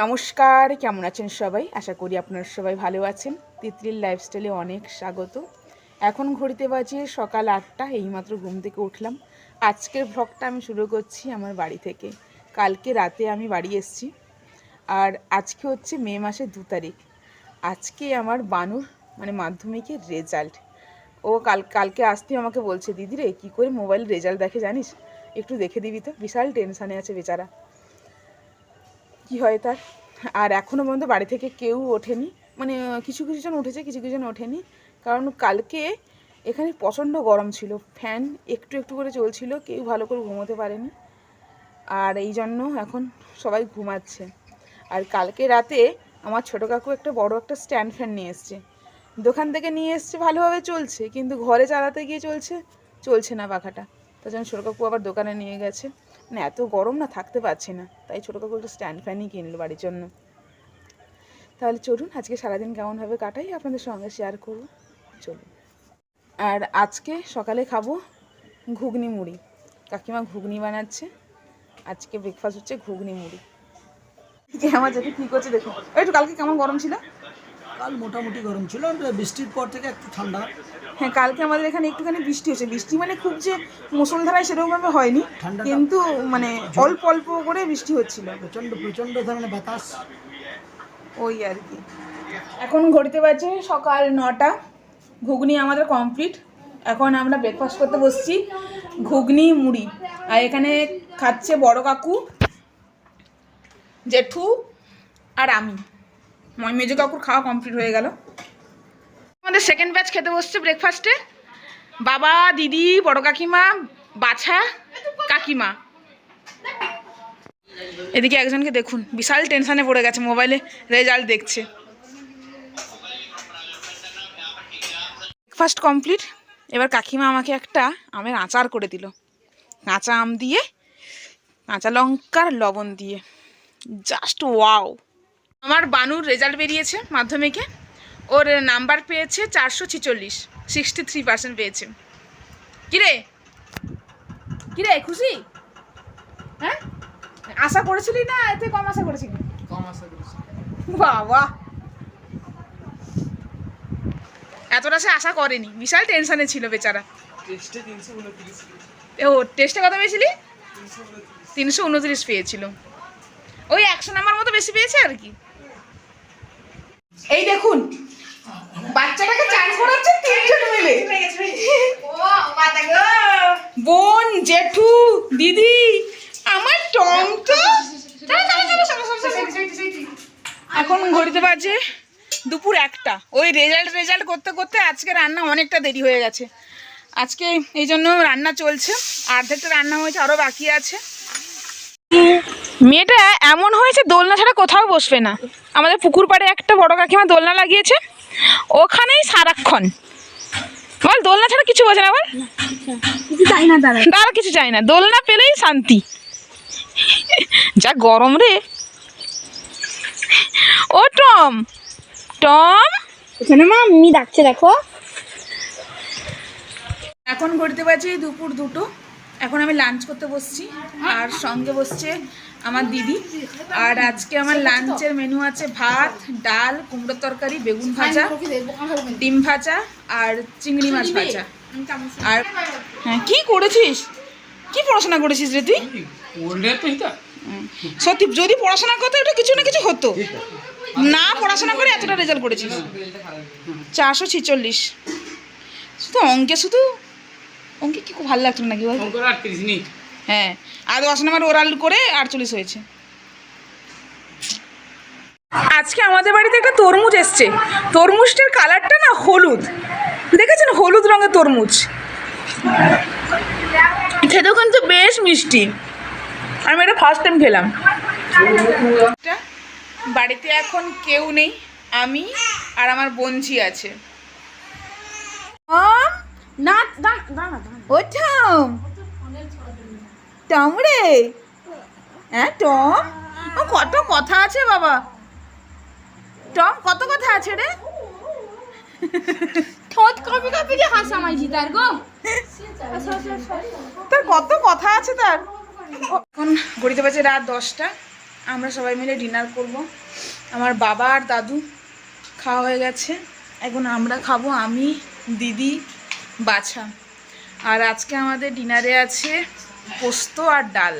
নমস্কার, কেমন আছেন সবাই? আশা করি আপনারা সবাই ভালো আছেন। তিতলির লাইফস্টাইলে অনেক স্বাগত। এখন ঘড়িতে বাজে সকাল 8টা, এইমাত্র ঘুম থেকে উঠলাম। আজকের ভ্লগটা আমি শুরু করছি আমার বাড়ি থেকে। কালকে রাতে আমি বাড়ি এসেছি, আর আজকে হচ্ছে মে মাসের 2 তারিখ। আজকে আমার বানুর মাধ্যমিকের রেজাল্ট। ও কালকে আসতেই আমাকে বলছে, দিদি রে, কী করে মোবাইল রেজাল্ট দেখে জানিস? একটু দেখে দিবি তো। বিশাল টেনশানে আছে বেচারা, কি হয় তার। আর এখনও পর্যন্ত বাড়ি থেকে কেউ ওঠেনি, কিছু কিছু জন উঠেছে, কিছু কিছু জন ওঠেনি। কারণ কালকে এখানে প্রচণ্ড গরম ছিল, ফ্যান একটু একটু করে চলছিল, কেউ ভালো করে ঘুমোতে পারেনি। আর এই জন্য এখন সবাই ঘুমাচ্ছে। আর কালকে রাতে আমার ছোটো কাকু একটা বড় একটা স্ট্যান্ড ফ্যান নিয়ে এসছে, দোকান থেকে নিয়ে এসছে, ভালোভাবে চলছে, কিন্তু ঘরে চালাতে গিয়ে চলছে না পাখাটা। তার জন্য ছোটো কাকু আবার দোকানে নিয়ে গেছে। এত গরম না, থাকতে পারছি না, তাই ছোটো কাকু একটা স্ট্যান্ড ফ্যানই কিনলো বাড়ির জন্য। তাহলে চলুন আজকে সারাদিন কেমনভাবে কাটাই আপনাদের সঙ্গে শেয়ার করব, চলুন। আর আজকে সকালে খাবো ঘুগনি মুড়ি। কাকিমা ঘুগনি বানাচ্ছে, আজকে ব্রেকফাস্ট হচ্ছে ঘুগনি মুড়ি। আমার যাতে কী করছে দেখুন। একটু কালকে কেমন গরম ছিল? কাল মোটামুটি গরম ছিল, বৃষ্টির পর থেকে একটু ঠান্ডা। হ্যাঁ, কালকে আমাদের এখানে একটুখানি বৃষ্টি হয়েছে। বৃষ্টি খুব যে মুষলধারায় সেরকমভাবে হয়নি, কিন্তু অল্প অল্প করে বৃষ্টি হচ্ছিল। প্রচণ্ড প্রচণ্ড ধরনের বাতাস, ওই আর কি। এখন ঘড়িতে বাজে সকাল 9টা। ঘুগনি আমাদের কমপ্লিট। এখন আমরা ব্রেকফাস্ট করতে বসছি, ঘুগনি মুড়ি। আর এখানে খাচ্ছে বড় কাকু, জেঠু আর আমি। মেজো কাকুর খাওয়া কমপ্লিট হয়ে গেল। আমাদের সেকেন্ড ব্যাচ খেতে বসছে ব্রেকফাস্টে। বাবা, দিদি, বড় কাকিমা, বাছা, কাকিমা। এদিকে একজনকে দেখুন, বিশাল টেনশানে পড়ে গেছে, মোবাইলে রেজাল্ট দেখছে। Breakfast complete. এবার কাকিমা আমাকে একটা আমের আচার করে দিল, কাঁচা আম দিয়ে, কাঁচা লঙ্কার লবণ দিয়ে, জাস্ট ওয়াও। আমার বানুর রেজাল্ট বেরিয়েছে মাধ্যমিকে। ওর নাম্বার পেয়েছে 446, 63% পেয়েছে। কিরে কিরে, খুশি? হ্যাঁ, আশা করেছিলি না এতে কম আশা করেছিলি? কম আশা করেছি। বাবা, এতটা সে আশা করেনি, বিশাল টেনশনে ছিল বেচারা। ও টেস্টে কত পেয়েছিলি? 329 পেয়েছিল। ওই 100 নাম্বার মতো বেশি পেয়েছে আর কি। এই দেখুন, বাচ্চাটাকে চান্স করাচ্ছে 3 জন মিলে। বোন, জেঠু, দিদি, আমার টম তো। এখন ঘড়িতে বাজে দুপুর 1টা। ওই রেজাল্ট করতে করতে আজকে রান্না অনেকটা দেরি হয়ে গেছে। আজকে এই জন্য রান্না চলছে, অর্ধেকটা রান্না হয়েছে, আরও বাকি আছে। মেয়েটা এমন হয়েছে, দোলনা ছাড়া কোথাও বসবে না। আমাদের পুকুর পাড়ে একটা বড় কাকিমা দোলনা লাগিয়েছে, ওখানেই সারাক্ষণ। বল, দোলনা ছাড়া কিছু বোঝে না, বল কিছু চাই না, তারা কিছু চাই না, দোলনা পেলেই শান্তি। যা গরম রে। ও টম, টম এখানে মাম্মি ডাকছে, দেখো। এখন ঘড়িতে বাজে দুপুর 2টো। এখন আমি লাঞ্চ করতে বসছি, আর সঙ্গে বসছে আমার দিদি। আর আজকে আমার লাঞ্চের মেনু আছে ভাত, ডাল, কুমড়োর তরকারি, বেগুন ভাজা, ডিম ভাজা আর চিংড়ি মাছ ভাজা। আর হ্যাঁ, কি করেছিস, কি পড়াশোনা করেছিস রে তুই? সত্যি, যদি পড়াশোনা করতো এটা কিছু না কিছু হতো না। পড়াশোনা করে এতটা রেজাল্ট করেছিস। 446। শুধু অঙ্কে কি খুব ভালো লাগতো নাকি বল? হ্যাঁ, আর 10 নাম্বার ওরাল করে 48 হয়েছে। আজকে আমাদের বাড়িতে একটা তরমুজ এসছে। তরমুজটার কালারটা না হলুদ, দেখেছেন? হলুদ রঙের তরমুজ, খেতেও কিন্তু বেশ মিষ্টি। আমি এটা ফার্স্ট টাইম খেলাম। বাড়িতে এখন কেউ নেই, আমি আর আমার বোনঝি আছে। না ও টম, টম রে। হ্যাঁ টম, কত কথা আছে বাবা। টম, কত কথা আছে রে। ঠোঁট কপি কপি যে হাসা মাইছি তার গো, তার কত কথা আছে তার। এখন ঘড়িতে বাজে রাত 10টা। আমরা সবাই মিলে ডিনার করব। আমার বাবা আর দাদু খাওয়া হয়ে গেছে, এখন আমরা খাবো, আমি, দিদি, বাছা। আর আজকে আমাদের ডিনারে আছে পোস্ত আর ডাল।